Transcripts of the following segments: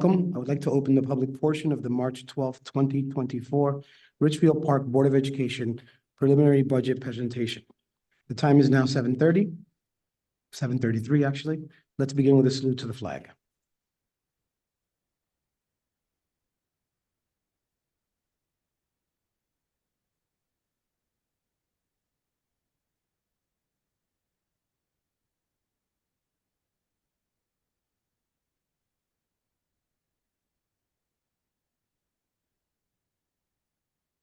Welcome. I would like to open the public portion of the March 12th, 2024 Richfield Park Board of Education preliminary budget presentation. The time is now 7:30, 7:33 actually. Let's begin with a salute to the flag.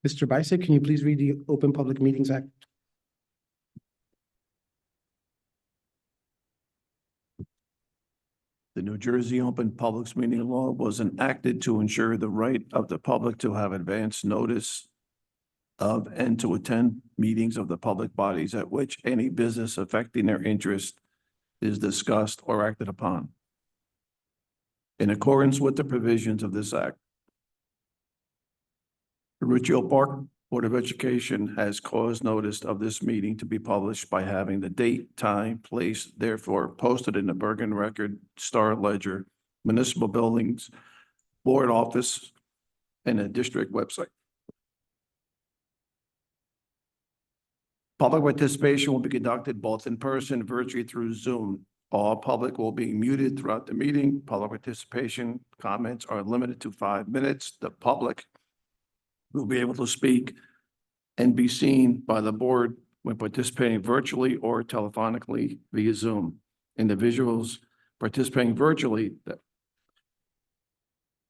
Mr. Bicek, can you please read the Open Public Meetings Act? The New Jersey Open Public Meeting Law was enacted to ensure the right of the public to have advance notice of and to attend meetings of the public bodies at which any business affecting their interest is discussed or acted upon. In accordance with the provisions of this act, the Richfield Park Board of Education has caused notice of this meeting to be published by having the date, time, place, therefore posted in the Bergen Record, Star Ledger, Municipal Buildings, Board Office, and a district website. Public participation will be conducted both in person and virtually through Zoom. All public will be muted throughout the meeting. Public participation comments are limited to 5 minutes. The public will be able to speak and be seen by the board when participating virtually or telephonically via Zoom. Individuals participating virtually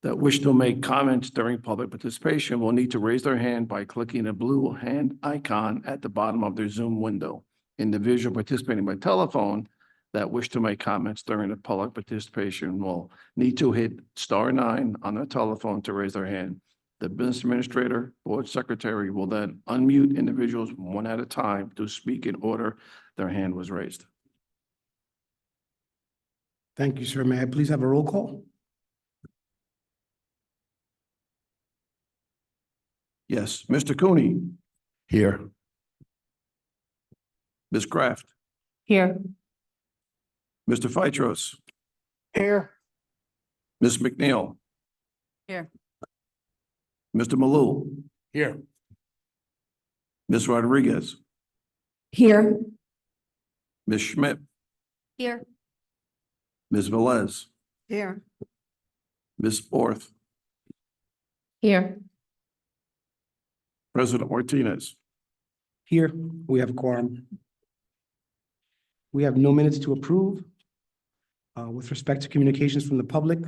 that wish to make comments during public participation will need to raise their hand by clicking the blue hand icon at the bottom of their Zoom window. Individuals participating by telephone that wish to make comments during the public participation will need to hit *9 on their telephone to raise their hand. The business administrator, board secretary will then unmute individuals one at a time to speak in order their hand was raised. Thank you, sir. May I please have a roll call? Yes, Mr. Cooney. Here. Ms. Kraft. Here. Mr. Feitros. Here. Ms. McNeil. Here. Mr. Malou. Here. Ms. Rodriguez. Here. Ms. Schmidt. Here. Ms. Velez. Here. Ms. Orth. Here. President Martinez. Here, we have a quorum. We have no minutes to approve. With respect to communications from the public,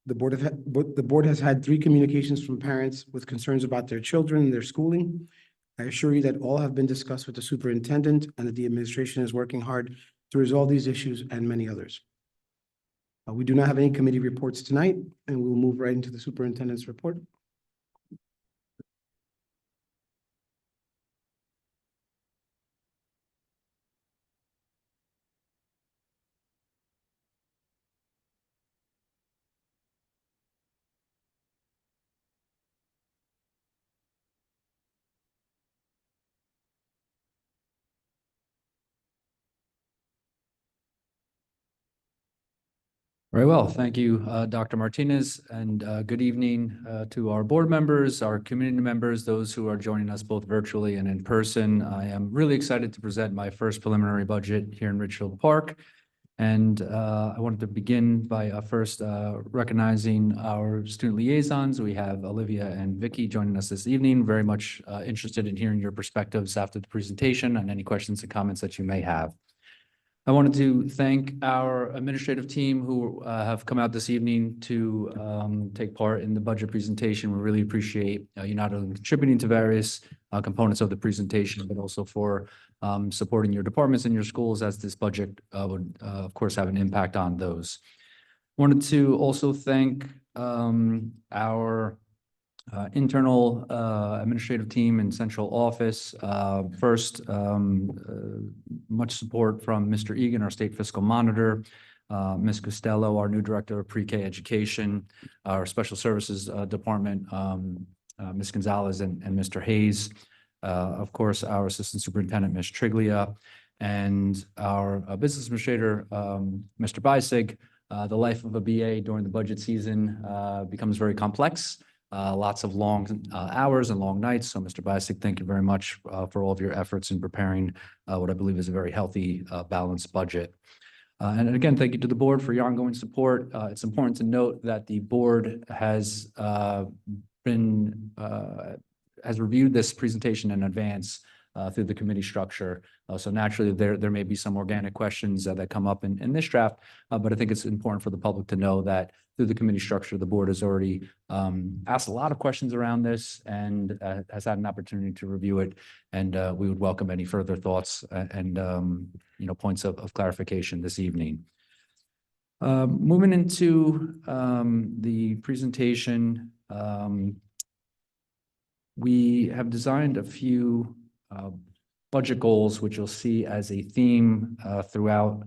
the board has had 3 communications from parents with concerns about their children and their schooling. I assure you that all have been discussed with the superintendent and that the administration is working hard to resolve these issues and many others. We do not have any committee reports tonight, and we will move right into the superintendent's report. Very well. Thank you, Dr. Martinez, and good evening to our board members, our community members, those who are joining us both virtually and in person. I am really excited to present my first preliminary budget here in Richfield Park. And I wanted to begin by first recognizing our student liaisons. We have Olivia and Vicky joining us this evening. Very much interested in hearing your perspectives after the presentation and any questions and comments that you may have. I wanted to thank our administrative team who have come out this evening to take part in the budget presentation. We really appreciate you not only contributing to various components of the presentation, but also for supporting your departments and your schools, as this budget would, of course, have an impact on those. Wanted to also thank our internal administrative team and central office. First, much support from Mr. Egan, our state fiscal monitor, Ms. Costello, our new director of pre-K education, our special services department, Ms. Gonzalez and Mr. Hayes, of course, our assistant superintendent, Ms. Triglia, and our business administrator, Mr. Bicek, The life of a BA during the budget season becomes very complex. Lots of long hours and long nights. So Mr. Bisick, thank you very much for all of your efforts in preparing what I believe is a very healthy, balanced budget. And again, thank you to the board for your ongoing support. It's important to note that the board has reviewed this presentation in advance through the committee structure. So naturally, there may be some organic questions that come up in this draft, but I think it's important for the public to know that through the committee structure, the board has already asked a lot of questions around this and has had an opportunity to review it. And we would welcome any further thoughts and points of clarification this evening. Moving into the presentation, we have designed a few budget goals, which you'll see as a theme throughout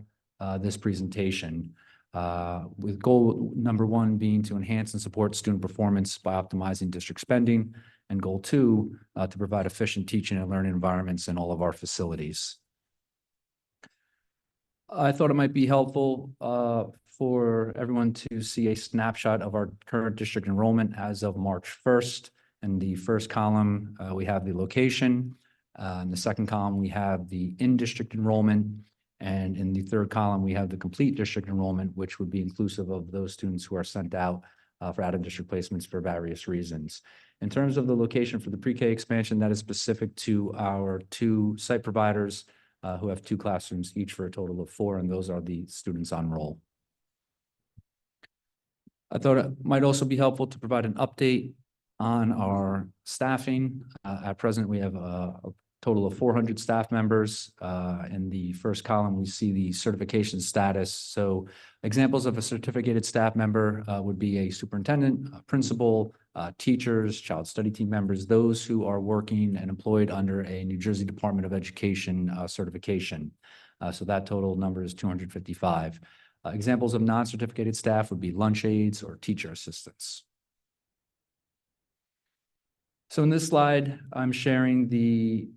this presentation, with goal number 1 being to enhance and support student performance by optimizing district spending, and goal 2, to provide efficient teaching and learning environments in all of our facilities. I thought it might be helpful for everyone to see a snapshot of our current district enrollment as of March 1st. In the first column, we have the location. In the second column, we have the in-district enrollment. And in the third column, we have the complete district enrollment, which would be inclusive of those students who are sent out for out-of-district placements for various reasons. In terms of the location for the pre-K expansion, that is specific to our 2 site providers who have 2 classrooms each for a total of 4, and those are the students on roll. I thought it might also be helpful to provide an update on our staffing. At present, we have a total of 400 staff members. In the first column, we see the certification status. So examples of a certificated staff member would be a superintendent, a principal, teachers, child study team members, those who are working and employed under a New Jersey Department of Education certification. So that total number is 255. Examples of non-certificated staff would be lunch aides or teacher assistants. So in this slide, I'm sharing the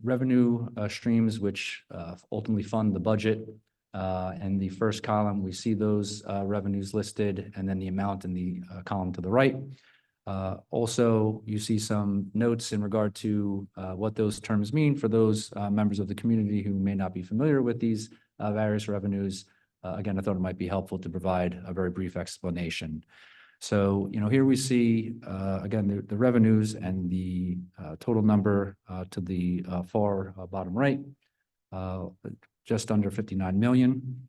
revenue streams which ultimately fund the budget. In the first column, we see those revenues listed, and then the amount in the column to the right. Also, you see some notes in regard to what those terms mean for those members of the community who may not be familiar with these various revenues. Again, I thought it might be helpful to provide a very brief explanation. So, here we see, again, the revenues and the total number to the far bottom right, just under 59 million.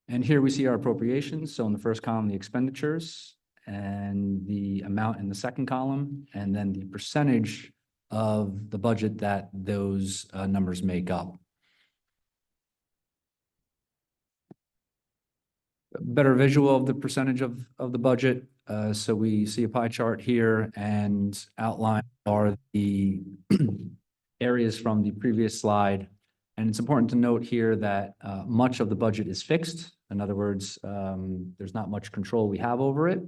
And here we see our appropriations. So in the first column, the expenditures and the amount in the second column, and then the percentage of the budget that those numbers make up. Better visual of the percentage of the budget. So we see a pie chart here, and outlined are the areas from the previous slide. And it's important to note here that much of the budget is fixed. In other words, there's not much control we have over it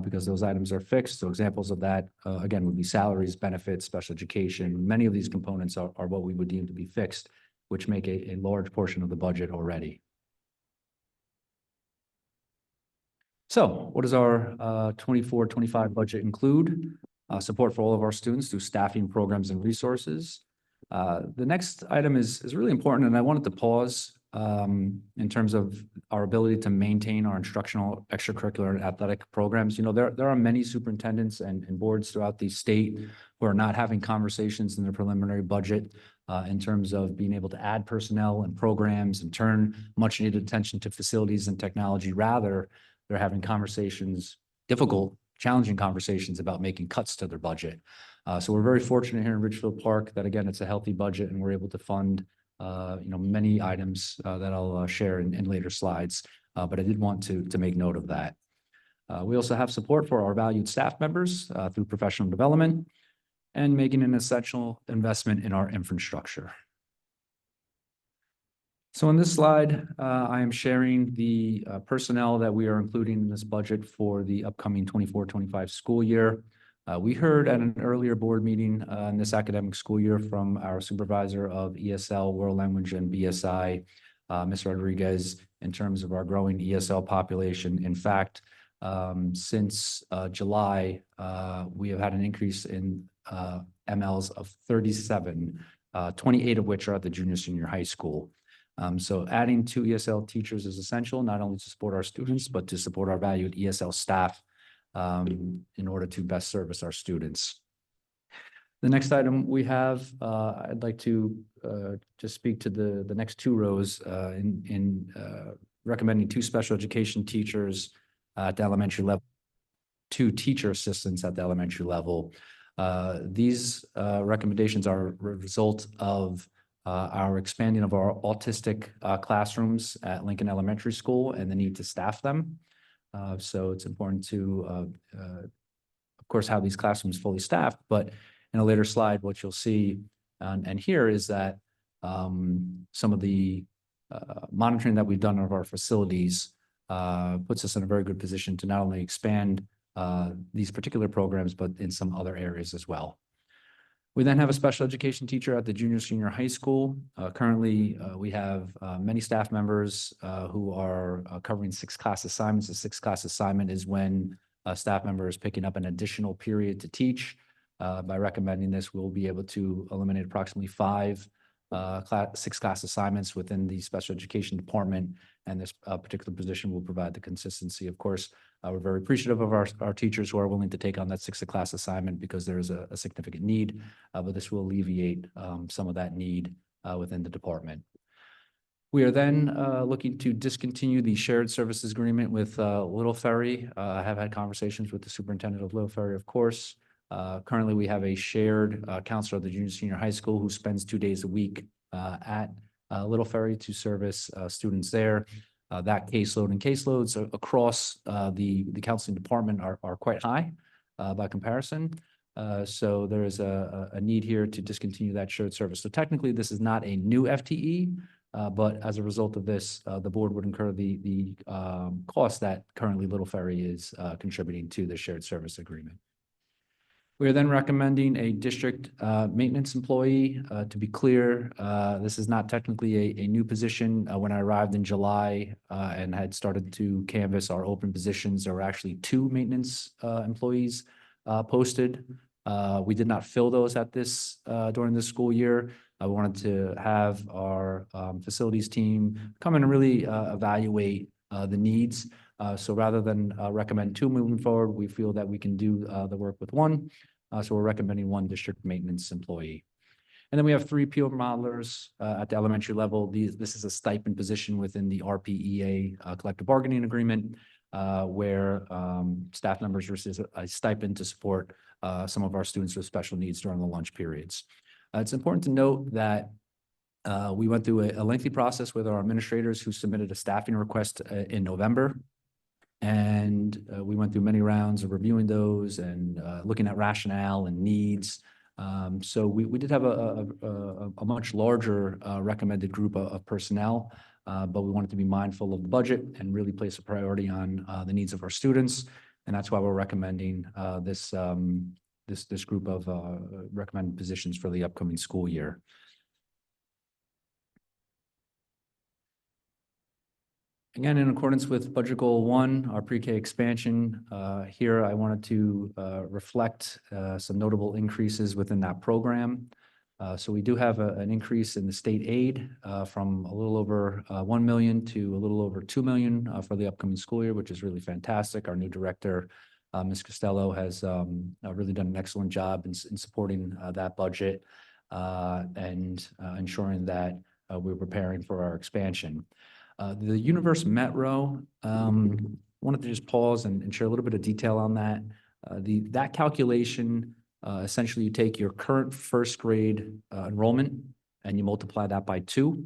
because those items are fixed. So examples of that, again, would be salaries, benefits, special education. Many of these components are what we would deem to be fixed, which make a large portion of the budget already. So what does our 24-25 budget include? Support for all of our students through staffing, programs, and resources. The next item is really important, and I wanted to pause in terms of our ability to maintain our instructional, extracurricular, and athletic programs. There are many superintendents and boards throughout the state who are not having conversations in their preliminary budget in terms of being able to add personnel and programs and turn much needed attention to facilities and technology. Rather, they're having conversations, difficult, challenging conversations about making cuts to their budget. So we're very fortunate here in Ridgefield Park that, again, it's a healthy budget and we're able to fund, many items that I'll share in later slides. But I did want to make note of that. We also have support for our valued staff members through professional development and making an essential investment in our infrastructure. So in this slide, I am sharing the personnel that we are including in this budget for the upcoming 24-25 school year. We heard at an earlier board meeting in this academic school year from our supervisor of ESL, World Language, and BSI Ms. Rodriguez, in terms of our growing ESL population. In fact, since July, we have had an increase in MLs of 37, 28 of which are at the junior senior high school. So adding 2 ESL teachers is essential, not only to support our students, but to support our valued ESL staff in order to best service our students. The next item we have, I'd like to just speak to the next 2 rows in recommending 2 special education teachers at the elementary level, 2 teacher assistants at the elementary level. These recommendations are a result of our expanding of our autistic classrooms at Lincoln Elementary School and the need to staff them. So it's important to, of course, have these classrooms fully staffed, but in a later slide, what you'll see and hear is that some of the monitoring that we've done of our facilities puts us in a very good position to not only expand these particular programs, but in some other areas as well. We then have a special education teacher at the junior senior high school. Currently, we have many staff members who are covering 6 class assignments. A 6 class assignment is when a staff member is picking up an additional period to teach. By recommending this, we'll be able to eliminate approximately 5 6 class assignments within the special education department, and this particular position will provide the consistency. Of course, we're very appreciative of our teachers who are willing to take on that 6 class assignment because there is a significant need, but this will alleviate some of that need within the department. We are then looking to discontinue the shared services agreement with Little Ferry. I have had conversations with the superintendent of Little Ferry, of course. Currently, we have a shared counselor at the junior senior high school who spends 2 days a week at Little Ferry to service students there. That caseload and caseloads across the counseling department are quite high by comparison. So there is a need here to discontinue that shared service. So technically, this is not a new FTE, but as a result of this, the board would incur the cost that currently Little Ferry is contributing to the shared service agreement. We are then recommending a district maintenance employee. To be clear, this is not technically a new position. When I arrived in July and had started to canvass our open positions, there were actually 2 maintenance employees posted. We did not fill those at this during this school year. I wanted to have our facilities team come in and really evaluate the needs. So rather than recommend 2 moving forward, we feel that we can do the work with 1. So we're recommending 1 district maintenance employee. And then we have 3 PO modelers at the elementary level. This is a stipend position within the RPEA collective bargaining agreement where staff members receive a stipend to support some of our students with special needs during the lunch periods. It's important to note that we went through a lengthy process with our administrators who submitted a staffing request in November. And we went through many rounds of reviewing those and looking at rationale and needs. So we did have a much larger recommended group of personnel, but we wanted to be mindful of the budget and really place a priority on the needs of our students. And that's why we're recommending this group of recommended positions for the upcoming school year. Again, in accordance with Budget Goal 1, our pre-K expansion, here I wanted to reflect some notable increases within that program. So we do have an increase in the state aid from a little over 1 million to a little over 2 million for the upcoming school year, which is really fantastic. Our new director, Ms. Costello, has really done an excellent job in supporting that budget and ensuring that we're preparing for our expansion. The Universe Metro, wanted to just pause and share a little bit of detail on that. That calculation, essentially you take your current first grade enrollment and you multiply that by 2.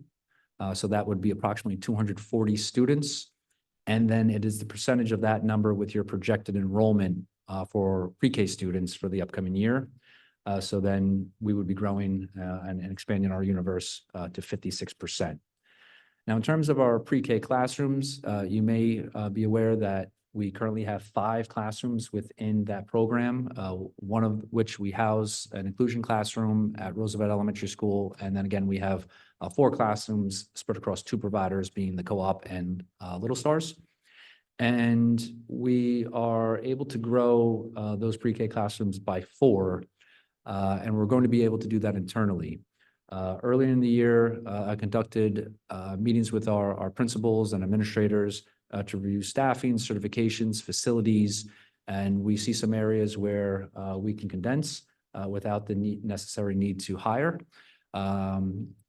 So that would be approximately 240 students. And then it is the percentage of that number with your projected enrollment for pre-K students for the upcoming year. So then we would be growing and expanding our universe to 56%. Now, in terms of our pre-K classrooms, you may be aware that We currently have 5 classrooms within that program, one of which we house an inclusion classroom at Roosevelt Elementary School. And then again, we have 4 classrooms spread across 2 providers, being the Co-op and Little Stars. And we are able to grow those pre-K classrooms by 4, and we're going to be able to do that internally. Earlier in the year, I conducted meetings with our principals and administrators to review staffing, certifications, facilities, and we see some areas where we can condense without the necessary need to hire.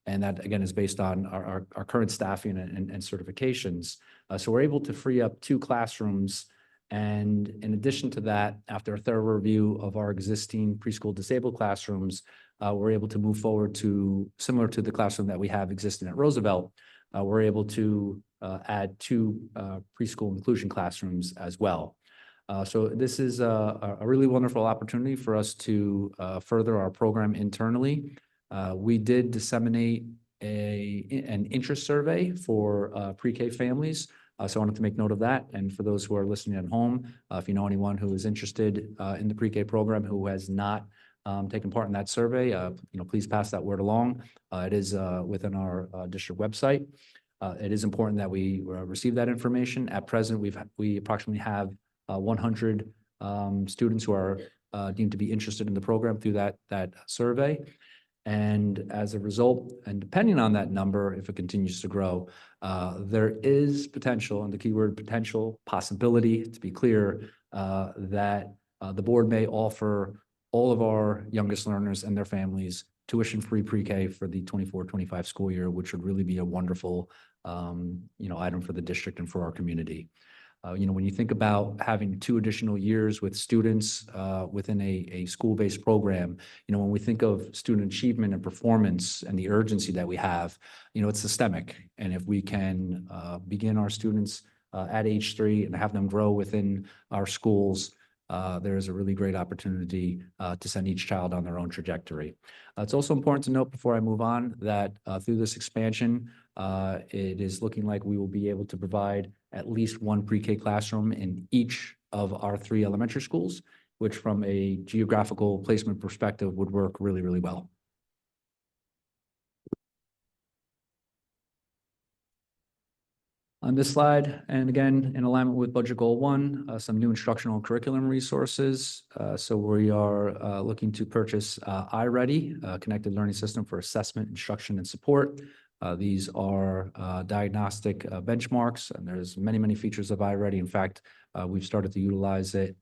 And that, again, is based on our current staffing and certifications. So we're able to free up 2 classrooms. And in addition to that, after a thorough review of our existing preschool disabled classrooms, we're able to move forward to, similar to the classroom that we have existing at Roosevelt, we're able to add 2 preschool inclusion classrooms as well. So this is a really wonderful opportunity for us to further our program internally. We did disseminate an interest survey for pre-K families. So I wanted to make note of that. And for those who are listening at home, if you know anyone who is interested in the pre-K program who has not taken part in that survey, please pass that word along. It is within our district website. It is important that we receive that information. At present, we approximately have 100 students who are deemed to be interested in the program through that survey. And as a result, and depending on that number, if it continues to grow, there is potential, and the keyword potential, possibility, to be clear, that the board may offer all of our youngest learners and their families tuition-free pre-K for the 24-25 school year, which would really be a wonderful, item for the district and for our community. When you think about having 2 additional years with students within a school-based program, when we think of student achievement and performance and the urgency that we have, it's systemic. And if we can begin our students at age 3 and have them grow within our schools, there is a really great opportunity to send each child on their own trajectory. It's also important to note before I move on that through this expansion, it is looking like we will be able to provide at least 1 pre-K classroom in each of our 3 elementary schools, which from a geographical placement perspective would work really, really well. On this slide, and again, in alignment with Budget Goal 1, some new instructional curriculum resources. So we are looking to purchase iReady, Connected Learning System for assessment, instruction, and support. These are diagnostic benchmarks, and there's many, many features of iReady. In fact, we've started to utilize it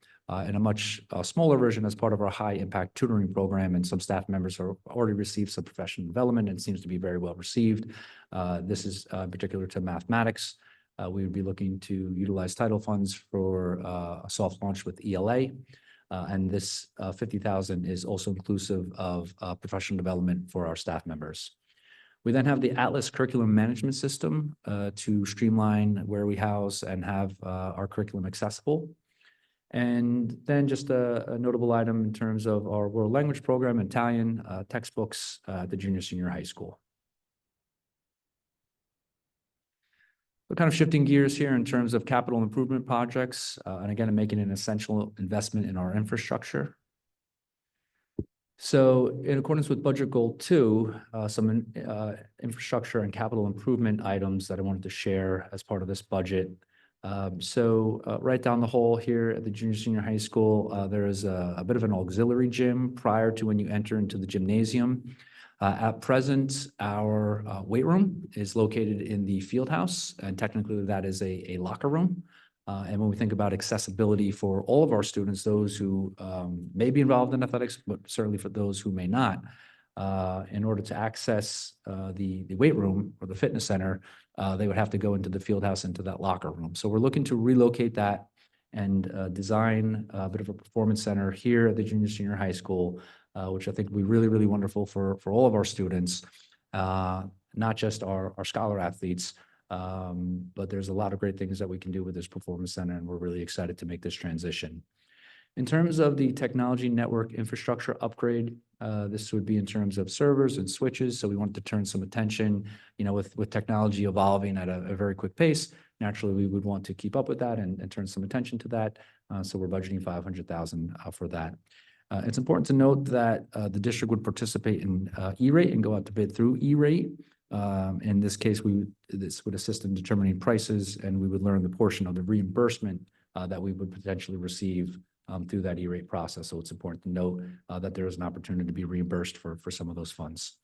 in a much smaller version as part of our high impact tutoring program, and some staff members have already received some professional development and seems to be very well received. This is particular to mathematics. We would be looking to utilize title funds for a soft launch with ELA. And this $50,000 is also inclusive of professional development for our staff members. We then have the Atlas curriculum management system to streamline where we house and have our curriculum accessible. And then just a notable item in terms of our world language program, Italian textbooks at the junior senior high school. We're kind of shifting gears here in terms of capital improvement projects, and again, making an essential investment in our infrastructure. So in accordance with Budget Goal 2, some infrastructure and capital improvement items that I wanted to share as part of this budget. Right down the hall here at the junior senior high school, there is a bit of an auxiliary gym prior to when you enter into the gymnasium. At present, our weight room is located in the field house, and technically that is a locker room. And when we think about accessibility for all of our students, those who may be involved in athletics, but certainly for those who may not, in order to access the weight room or the fitness center, they would have to go into the field house, into that locker room. So we're looking to relocate that and design a bit of a performance center here at the junior senior high school, which I think would be really, really wonderful for all of our students, not just our scholar athletes, but there's a lot of great things that we can do with this performance center, and we're really excited to make this transition. In terms of the technology network infrastructure upgrade, This would be in terms of servers and switches. So we wanted to turn some attention, with technology evolving at a very quick pace. Naturally, we would want to keep up with that and turn some attention to that. So we're budgeting 500,000 for that. It's important to note that the district would participate in E-rate and go out to bid through E-rate. In this case, this would assist in determining prices, and we would learn the portion of the reimbursement that we would potentially receive through that E-rate process. So it's important to note that there is an opportunity to be reimbursed for some of those funds.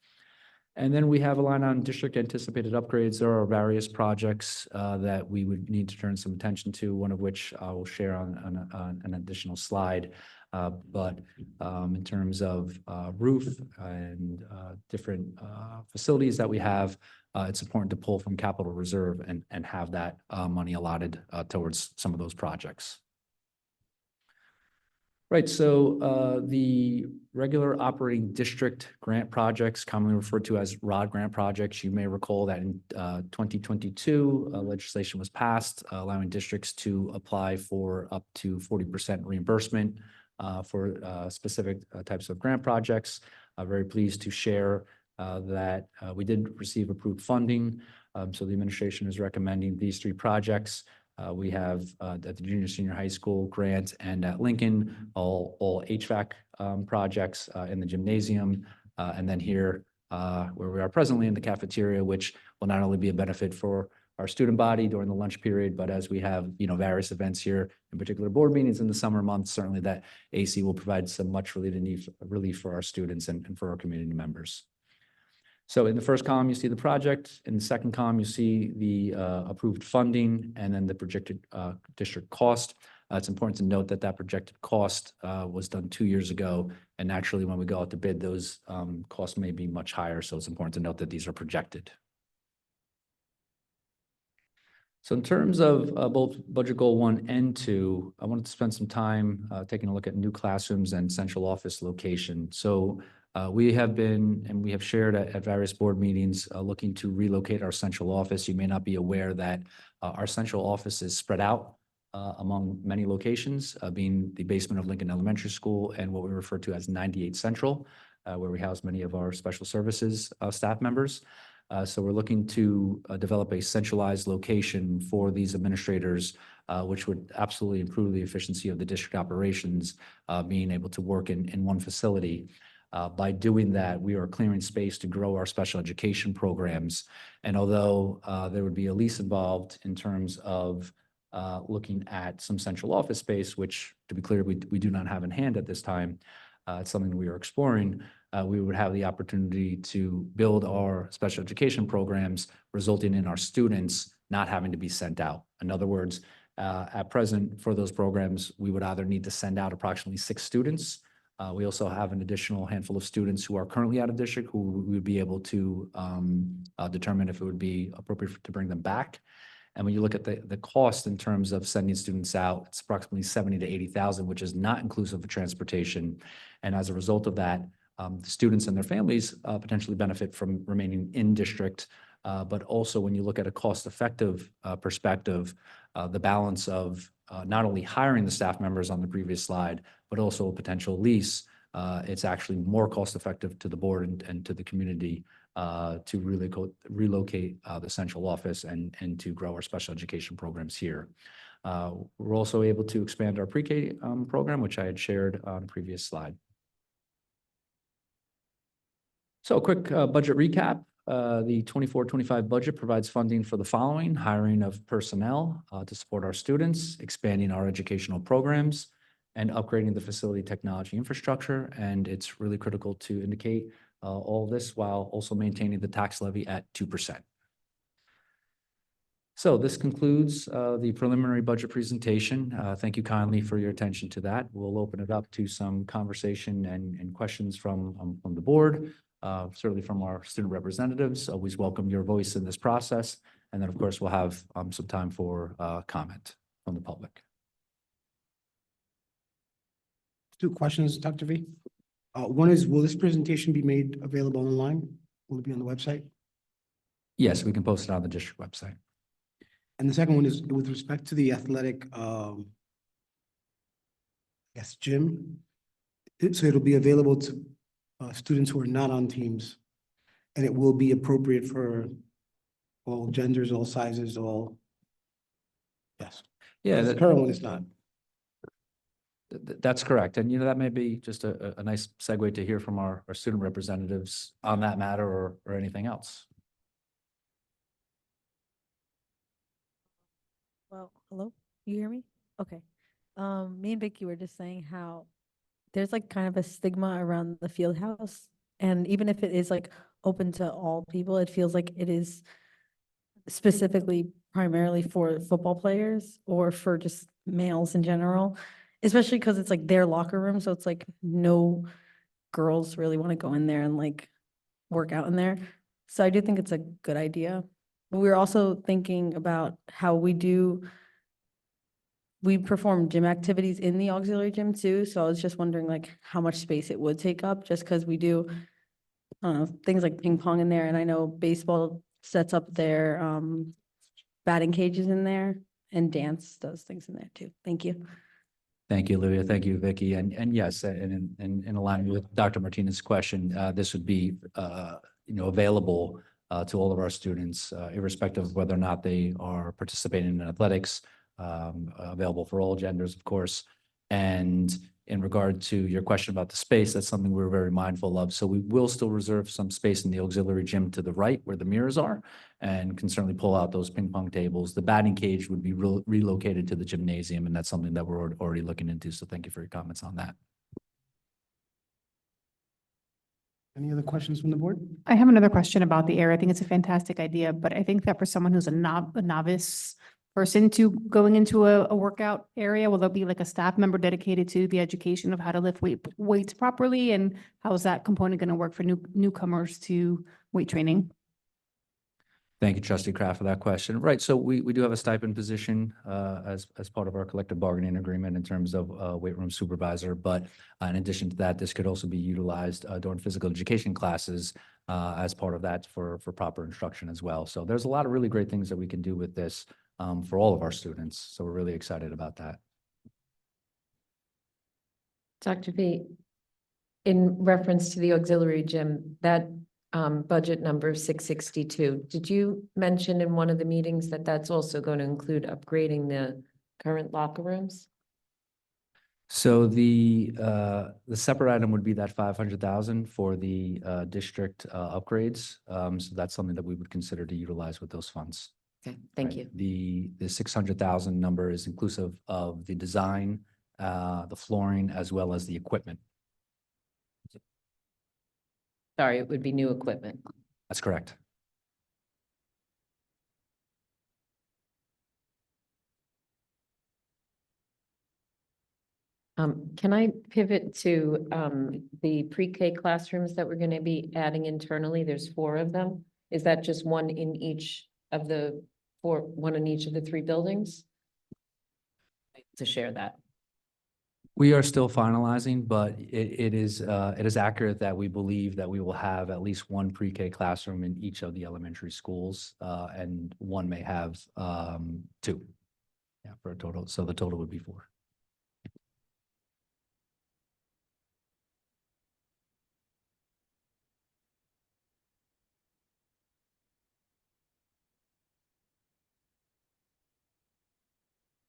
And then we have a line on district anticipated upgrades. There are various projects that we would need to turn some attention to, one of which I will share on an additional slide. But in terms of roof and different facilities that we have, it's important to pull from capital reserve and have that money allotted towards some of those projects. Right, so the regular operating district grant projects, commonly referred to as ROD grant projects, you may recall that in 2022, legislation was passed allowing districts to apply for up to 40% reimbursement for specific types of grant projects. I'm very pleased to share that we did receive approved funding. So the administration is recommending these three projects. We have at the junior senior high school grant and at Lincoln, all HVAC projects in the gymnasium. And then here where we are presently in the cafeteria, which will not only be a benefit for our student body during the lunch period, but as we have, various events here, in particular board meetings in the summer months, certainly that AC will provide some much relief for our students and for our community members. So in the first column, you see the project. In the second column, you see the approved funding and then the projected district cost. It's important to note that projected cost was done 2 years ago. And naturally, when we go out to bid, those costs may be much higher. So it's important to note that these are projected. So in terms of both budget goal 1 and 2, I wanted to spend some time taking a look at new classrooms and central office location. So we have been, and we have shared at various board meetings, looking to relocate our central office. You may not be aware that our central office is spread out among many locations, being the basement of Lincoln Elementary School and what we refer to as 98 Central, where we house many of our special services staff members. So we're looking to develop a centralized location for these administrators, which would absolutely improve the efficiency of the district operations, being able to work in one facility. By doing that, we are clearing space to grow our special education programs. And although there would be a lease involved in terms of looking at some central office space, which, to be clear, we do not have in hand at this time, it's something we are exploring. We would have the opportunity to build our special education programs, resulting in our students not having to be sent out. In other words, at present, for those programs, we would either need to send out approximately 6 students. We also have an additional handful of students who are currently out of district who we would be able to determine if it would be appropriate to bring them back. And when you look at the cost in terms of sending students out, it's approximately $70,000 to $80,000, which is not inclusive of transportation. And as a result of that, the students and their families potentially benefit from remaining in district. But also when you look at a cost-effective perspective, the balance of not only hiring the staff members on the previous slide, but also a potential lease, it's actually more cost-effective to the board and to the community to really relocate the central office and to grow our special education programs here. We're also able to expand our pre-K program, which I had shared on a previous slide. So a quick budget recap. The 24-25 budget provides funding for the following: hiring of personnel to support our students, expanding our educational programs, and upgrading the facility technology infrastructure. And it's really critical to indicate all this while also maintaining the tax levy at 2%. So this concludes the preliminary budget presentation. Thank you kindly for your attention to that. We'll open it up to some conversation and questions from the board. Certainly from our student representatives. Always welcome your voice in this process. And then, of course, we'll have some time for comment from the public. 2 questions, Dr. V. One is, will this presentation be made available online? Will it be on the website? Yes, we can post it on the district website. And the second one is with respect to the athletic, gym. So it'll be available to students who are not on teams. And it will be appropriate for all genders, all sizes, all. Yes. Yeah, The current one is not. That's correct. And, that may be just a nice segue to hear from our student representatives on that matter or anything else. Well, hello, you hear me? Okay. Me and Vicky were just saying how there's like kind of a stigma around the field house. And even if it is like open to all people, it feels like it is specifically primarily for football players or for just males in general, especially because it's like their locker room. So it's like no girls really want to go in there and like work out in there. So I do think it's a good idea. But we're also thinking about how we perform gym activities in the auxiliary gym too. So I was just wondering like how much space it would take up, just because we do, I don't know, things like ping pong in there. And I know baseball sets up their batting cages in there, and dance does things in there too. Thank you. Thank you, Olivia. Thank you, Vicky. And yes, and in alignment with Dr. Martinez's question, this would be, available to all of our students, irrespective of whether or not they are participating in athletics, available for all genders, of course. And in regard to your question about the space, that's something we're very mindful of. So we will still reserve some space in the auxiliary gym to the right where the mirrors are, and can certainly pull out those ping pong tables. The batting cage would be relocated to the gymnasium, and that's something that we're already looking into. So thank you for your comments on that. Any other questions from the board? I have another question about the area. I think it's a fantastic idea, but I think that for someone who's a novice person to going into a workout area, will there be like a staff member dedicated to the education of how to lift weights properly? And how is that component going to work for newcomers to weight training? Thank you, Trustee Kraft, for that question. Right, so we do have a stipend position as part of our collective bargaining agreement in terms of weight room supervisor. But in addition to that, this could also be utilized during physical education classes as part of that for proper instruction as well. So there's a lot of really great things that we can do with this for all of our students. So we're really excited about that. Dr. V, in reference to the auxiliary gym, that budget number 662, did you mention in one of the meetings that that's also going to include upgrading the current locker rooms? So the separate item would be that 500,000 for the district upgrades. So that's something that we would consider to utilize with those funds. Okay, thank Right. you. The 600,000 number is inclusive of the design, the flooring, as well as the equipment. Sorry, it would be new equipment. That's correct. Can I pivot to the pre-K classrooms that we're going to be adding internally? There's 4 of them. Is that just one in each of the one in each of the 3 buildings? To share that. We are still finalizing, but it is accurate that we believe that we will have at least one pre-K classroom in each of the elementary schools, and one may have 2. Yeah, for a total. So the total would be 4.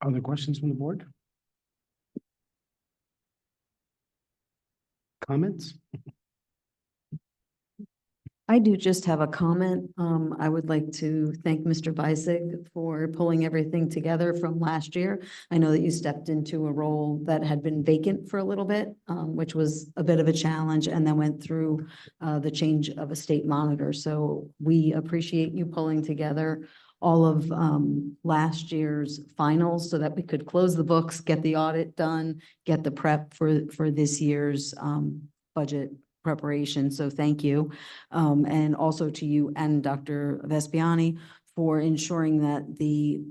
Other questions from the board? Comments? I do just have a comment. I would like to thank Mr. Bisig for pulling everything together from last year. I know that you stepped into a role that had been vacant for a little bit, which was a bit of a challenge, and then went through the change of a state monitor. So we appreciate you pulling together all of last year's finals so that we could close the books, get the audit done, get the prep for this year's budget preparation. So thank you. And also to you and Dr. Vespiani for ensuring that the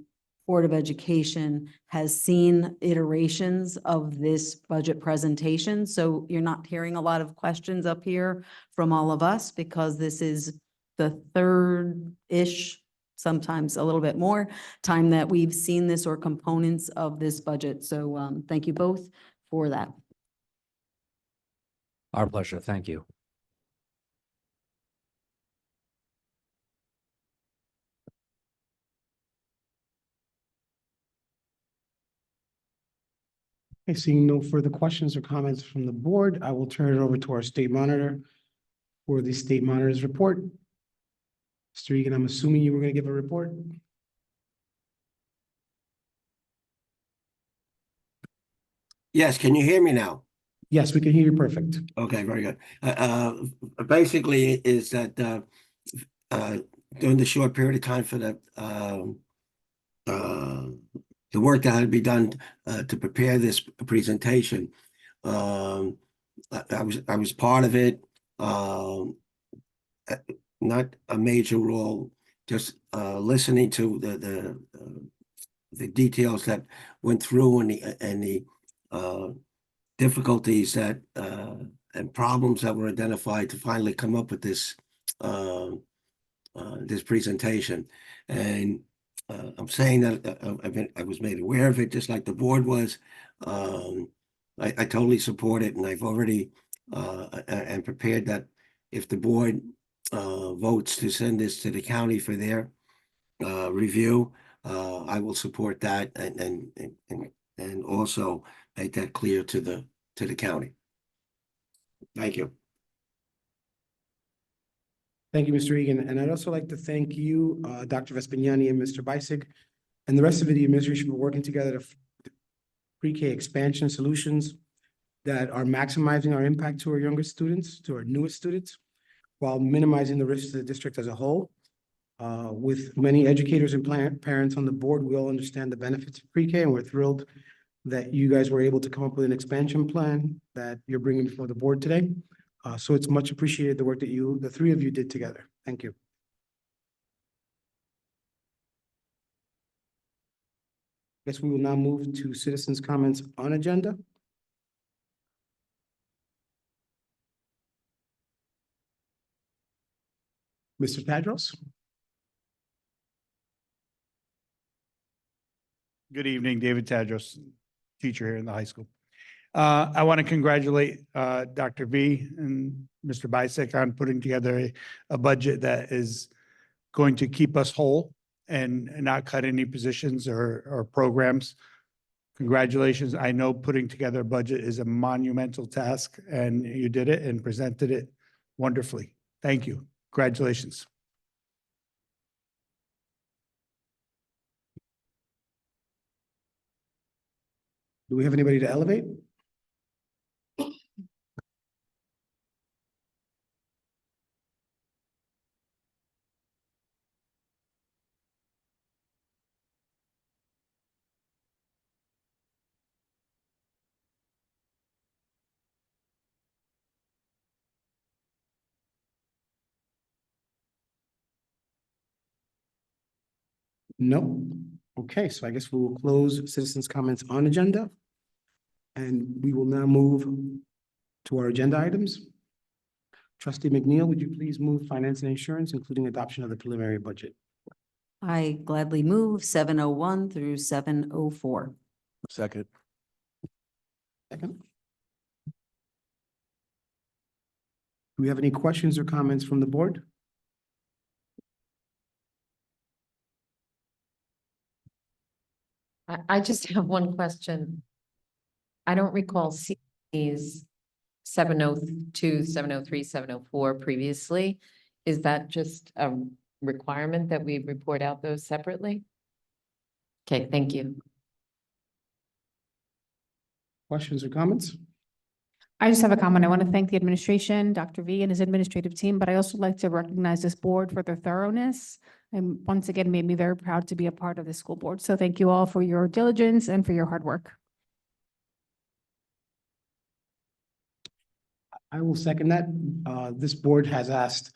Board of Education has seen iterations of this budget presentation. So you're not hearing a lot of questions up here from all of us, because this is the third-ish, sometimes a little bit more, time that we've seen this or components of this budget. So thank you both for that. Our pleasure. Thank you. Okay, seeing no further questions or comments from the board, I will turn it over to our state monitor for the state monitor's report. Mr. Egan, I'm assuming you were going to give a report? Yes, can you hear me now? Yes, we can hear you perfect. Okay, very good. Basically is that during the short period of time for the work that had to be done to prepare this presentation, I was part of it. Not a major role, just listening to the details that went through and the difficulties that and problems that were identified to finally come up with this this presentation. And I'm saying that I was made aware of it, just like the board was. I totally support it, and I've already and prepared that if the board votes to send this to the county for their review, I will support that and also make that clear to the county. Thank you. Thank you, Mr. Egan. And I'd also like to thank you, Dr. Vespignani and Mr. Bisig, and the rest of the administration for working together to pre-K expansion solutions that are maximizing our impact to our younger students, to our newest students, while minimizing the risks to the district as a whole. With many educators and parents on the board, we all understand the benefits of pre-K, and we're thrilled that you guys were able to come up with an expansion plan that you're bringing before the board today. So it's much appreciated the work that the three of you did together. Thank you. Guess we will now move to citizens' comments on agenda. Mr. Tadros? Good evening, David Tadros, teacher here in the high school. I want to congratulate Dr. V and Mr. Bisek on putting together a budget that is going to keep us whole and not cut any positions or programs. Congratulations. I know putting together a budget is a monumental task, and you did it and presented it wonderfully. Thank you. Congratulations. Do we have anybody to elevate? No. Okay, so I guess we will close citizens' comments on agenda. And we will now move to our agenda items. Trustee McNeil, would you please move finance and insurance, including adoption of the preliminary budget? I gladly move 701 through 704. Second. Second. Do we have any questions or comments from the board? I just have one question. I don't recall seeing these 702, 703, 704 previously. Is that just a requirement that we report out those separately? Okay, thank you. Questions or comments? I just have a comment. I want to thank the administration, Dr. V and his administrative team, but I also like to recognize this board for their thoroughness. And once again, made me very proud to be a part of the school board. So thank you all for your diligence and for your hard work. I will second that. This board has asked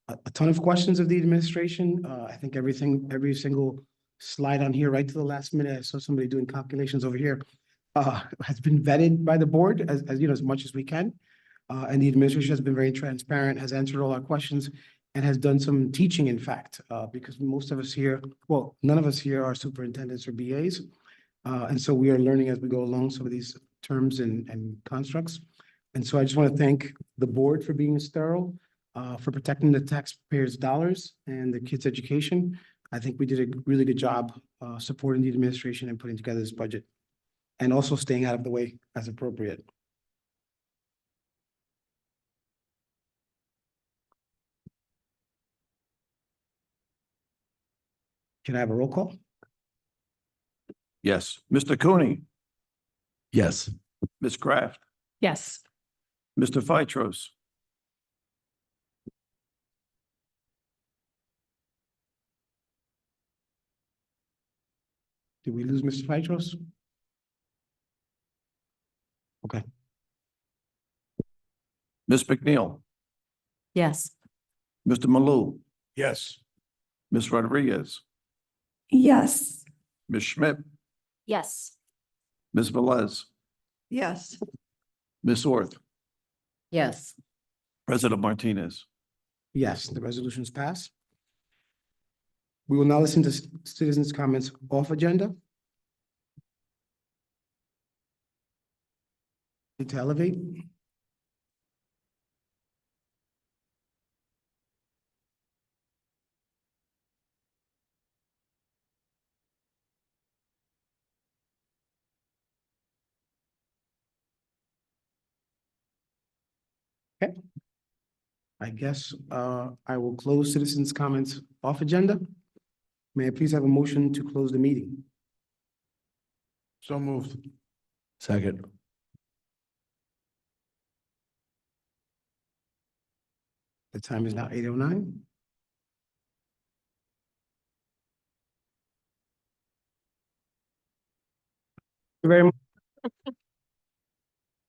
a ton of questions of the administration. I think every single slide on here, right to the last minute, I saw somebody doing calculations over here, has been vetted by the board as you know, as much as we can. And the administration has been very transparent, has answered all our questions, and has done some teaching, in fact, because most of us here, well, none of us here are superintendents or BAs. And so we are learning as we go along some of these terms and constructs. And so I just want to thank the board for being thorough, for protecting the taxpayers' dollars and the kids' education. I think we did a really good job supporting the administration and putting together this budget. and also staying out of the way as appropriate. Can I have a roll call? Yes. Mr. Cooney, Yes. Ms. Kraft, Yes. Mr. Phytros, Did we lose Mr. Phytros? Okay, Ms. McNeil, Yes. Mr. Malou, Yes. Ms. Rodriguez, Yes. Ms. Schmidt, Yes. Ms. Velez, Yes. Ms. Orth, Yes. President Martinez. yes, the resolutions pass. We will now listen to citizens' comments off agenda. Need to elevate. Okay. I guess I will close citizens' comments off agenda. May I please have a motion to close the meeting? So moved. Second. The time is now 8:09. Very much.